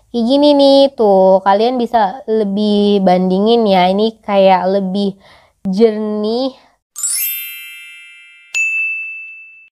Kayak gini nih tuh, kalian bisa lebih bandingin ya, ini kayak lebih jernih.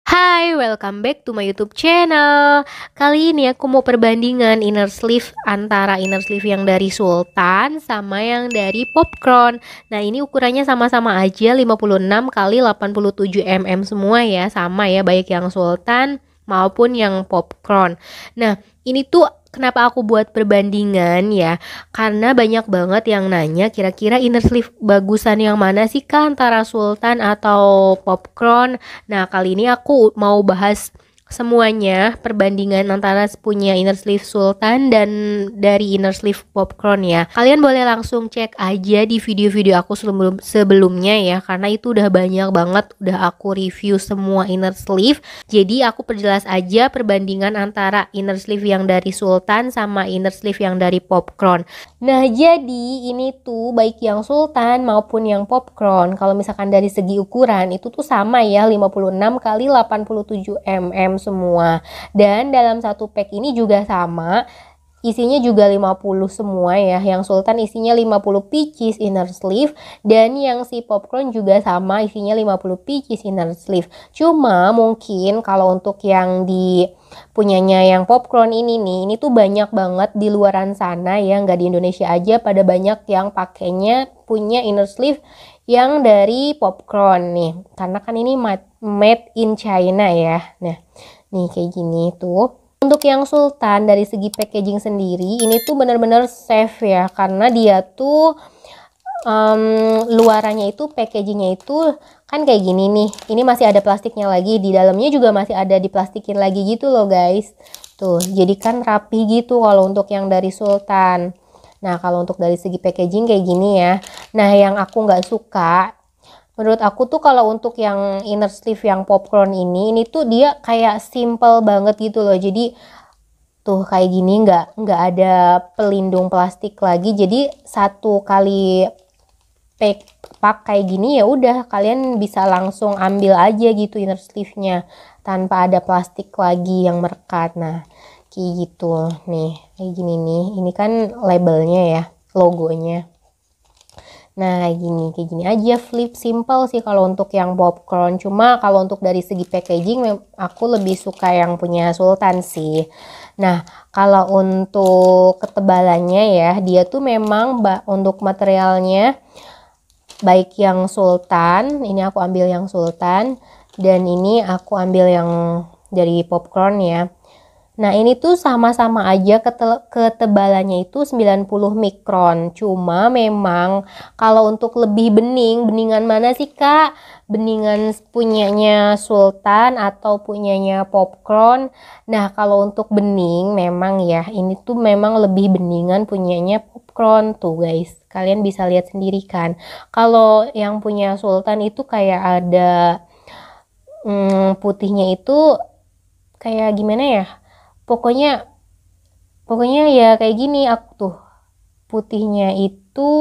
Hai, welcome back to my YouTube channel. Kali ini aku mau perbandingan inner sleeve antara inner sleeve yang dari Sultan sama yang dari Popcron. Nah, ini ukurannya sama-sama aja 56 kali 87 mm semua ya, sama ya, baik yang Sultan maupun yang Popcron. Nah, ini tuh kenapa aku buat perbandingan ya? Karena banyak banget yang nanya kira-kira inner sleeve bagusan yang mana sih Kak, antara Sultan atau Popcron. Nah, kali ini aku mau bahas semuanya, perbandingan antara punya inner sleeve Sultan dan dari inner sleeve Popcron ya. Kalian boleh langsung cek aja di video-video aku sebelumnya ya, karena itu udah banyak banget udah aku review semua inner sleeve. Jadi aku perjelas aja perbandingan antara inner sleeve yang dari Sultan sama inner sleeve yang dari Popcron. Nah, jadi ini tuh baik yang Sultan maupun yang Popcron, kalau misalkan dari segi ukuran itu tuh sama ya, 56 kali 87 mm semua. Dan dalam satu pack ini juga sama, isinya juga 50 semua ya. Yang Sultan isinya 50 pieces inner sleeve, dan yang si Popcron juga sama, isinya 50 pieces inner sleeve. Cuma mungkin kalau untuk yang di punyanya yang Popcron ini nih, ini tuh banyak banget di luaran sana ya, nggak di Indonesia aja, pada banyak yang pakainya punya inner sleeve yang dari Popcron nih, karena kan ini made in China ya. Nah, nih kayak gini tuh. Untuk yang Sultan dari segi packaging sendiri ini tuh bener-bener safe ya, karena dia tuh luarannya itu, packagingnya itu kan kayak gini nih. Ini masih ada plastiknya lagi, di dalamnya juga masih ada diplastikin lagi gitu loh guys. Tuh, jadi kan rapi gitu kalau untuk yang dari Sultan. Nah, kalau untuk dari segi packaging kayak gini ya. Nah, yang aku nggak suka, menurut aku tuh kalau untuk yang inner sleeve yang Popcron ini tuh dia kayak simple banget gitu loh. Jadi tuh kayak gini, nggak ada pelindung plastik lagi. Jadi satu kali pak kayak gini ya udah, kalian bisa langsung ambil aja gitu inner sleeve-nya tanpa ada plastik lagi yang merekat. Nah, kayak gitu nih, kayak gini nih. Ini kan labelnya ya, logonya. Nah, kayak gini aja, flip, simple sih kalau untuk yang Popcron. Cuma kalau untuk dari segi packaging aku lebih suka yang punya Sultan sih. Nah, kalau untuk ketebalannya ya, dia tuh memang untuk materialnya baik yang Sultan, ini aku ambil yang Sultan, dan ini aku ambil yang dari Popcron ya. Nah, ini tuh sama-sama aja ketebalannya itu 90 mikron. Cuma memang kalau untuk lebih beningan mana sih Kak? Beningan punyanya Sultan atau punyanya Popcron? Nah, kalau untuk bening memang ya, ini tuh memang lebih beningan punyanya Popcron tuh guys. Kalian bisa lihat sendiri kan. Kalau yang punya Sultan itu kayak ada putihnya itu kayak gimana ya? Pokoknya ya kayak gini, aku tuh putihnya itu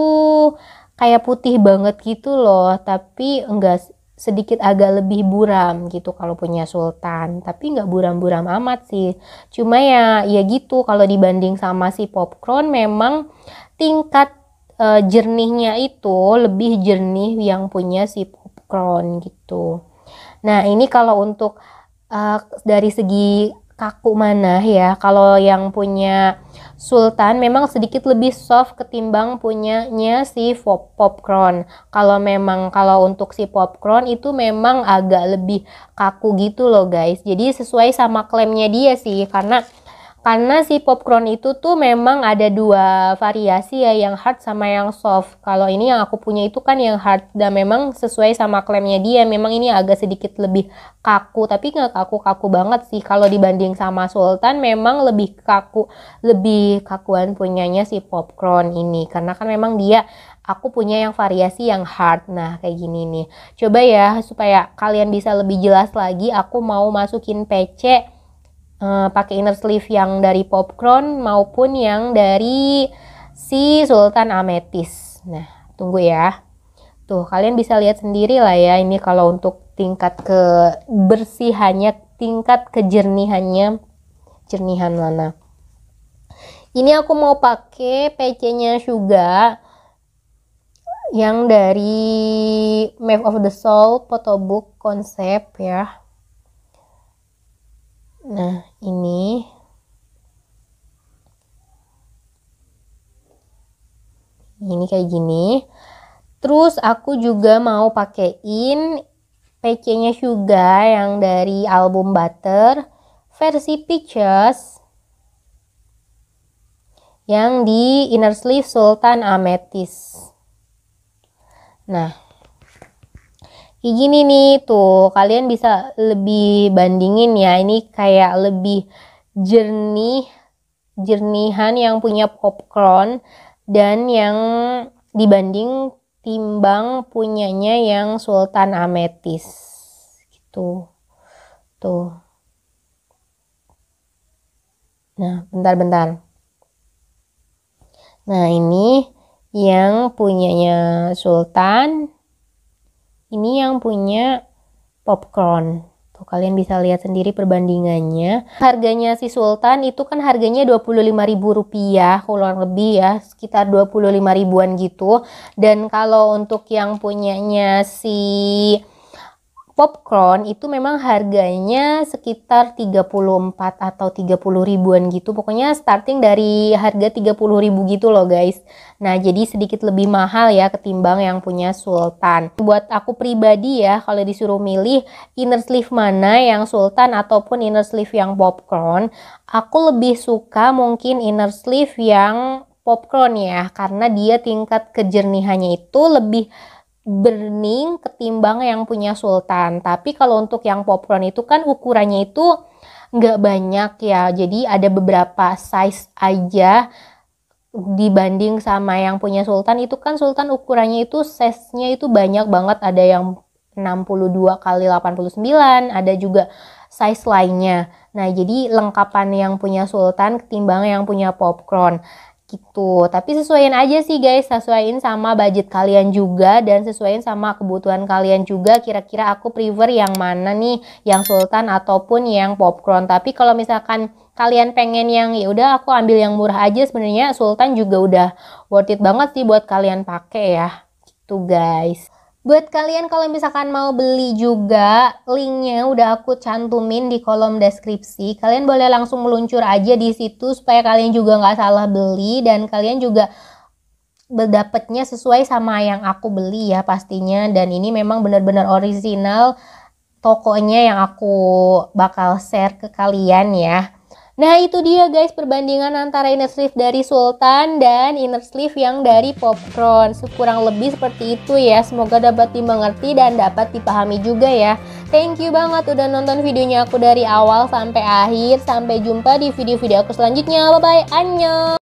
kayak putih banget gitu loh, tapi enggak, sedikit agak lebih buram gitu kalau punya Sultan, tapi nggak buram-buram amat sih. Cuma ya gitu, kalau dibanding sama si Popcron memang tingkat jernihnya itu lebih jernih yang punya si Popcron gitu. Nah, ini kalau untuk dari segi kaku mana ya, kalau yang punya Sultan memang sedikit lebih soft ketimbang punyanya si Popcron. Kalau untuk si Popcron itu memang agak lebih kaku gitu loh guys. Jadi sesuai sama klaimnya dia sih, karena si Popcron itu tuh memang ada dua variasi ya, yang hard sama yang soft. Kalau ini yang aku punya itu kan yang hard, dan memang sesuai sama klaimnya dia, memang ini agak sedikit lebih kaku, tapi nggak kaku-kaku banget sih. Kalau dibanding sama Sultan memang lebih kakuan punyanya si Popcron ini, karena kan memang aku punya yang variasi yang hard. Nah, kayak gini nih. Coba ya, supaya kalian bisa lebih jelas lagi, aku mau masukin PC pakai inner sleeve yang dari Popcron maupun yang dari si Sultan Amethyst. Nah, tunggu ya. Tuh, kalian bisa lihat sendiri lah ya, ini kalau untuk tingkat kebersihannya, tingkat kejernihannya, jernihan mana. Ini aku mau pakai PC-nya Suga yang dari Map of the Soul photobook konsep ya. Nah, ini kayak gini. Terus aku juga mau pakein PC-nya Suga yang dari album Butter versi Peaches yang di inner sleeve Sultan Amethyst. Nah, kayak gini nih tuh, kalian bisa lebih bandingin ya, ini kayak lebih jernihan yang punya Popcron dan yang dibanding timbang punyanya yang Sultan Amethyst gitu. Tuh. Nah, bentar. Nah, ini yang punyanya Sultan, ini yang punya Popcron. Tuh, kalian bisa lihat sendiri perbandingannya. Harganya si Sultan itu kan harganya Rp25.000 kurang lebih ya, sekitar 25 ribuan gitu. Dan kalau untuk yang punyanya si Popcron itu memang harganya sekitar 34 atau 30 ribuan gitu. Pokoknya starting dari harga 30 ribu gitu loh guys. Nah, jadi sedikit lebih mahal ya ketimbang yang punya Sultan. Buat aku pribadi ya, kalau disuruh milih inner sleeve mana, yang Sultan ataupun inner sleeve yang Popcron, aku lebih suka mungkin inner sleeve yang Popcron ya, karena dia tingkat kejernihannya itu lebih bening ketimbang yang punya Sultan. Tapi kalau untuk yang Popcron itu kan ukurannya itu nggak banyak ya, jadi ada beberapa size aja dibanding sama yang punya Sultan. Itu kan Sultan ukurannya itu size-nya itu banyak banget, ada yang 62 kali 89, ada juga size lainnya. Nah, jadi lengkapan yang punya Sultan ketimbang yang punya Popcron gitu. Tapi sesuaiin aja sih guys, sesuaiin sama budget kalian juga dan sesuaiin sama kebutuhan kalian juga. Kira-kira aku prefer yang mana nih, yang Sultan ataupun yang Popcron. Tapi kalau misalkan kalian pengen yang ya udah aku ambil yang murah aja, sebenarnya Sultan juga udah worth it banget sih buat kalian pakai ya. Gitu guys. Buat kalian kalau misalkan mau beli juga, linknya udah aku cantumin di kolom deskripsi. Kalian boleh langsung meluncur aja di situ supaya kalian juga nggak salah beli dan kalian juga dapatnya sesuai sama yang aku beli ya pastinya. Dan ini memang benar-benar original tokonya yang aku bakal share ke kalian ya. Nah, itu dia guys perbandingan antara inner sleeve dari Sultan dan inner sleeve yang dari Popcron. Kurang lebih seperti itu ya. Semoga dapat dimengerti dan dapat dipahami juga ya. Thank you banget udah nonton videonya aku dari awal sampai akhir. Sampai jumpa di video-video aku selanjutnya. Bye-bye, annyeong!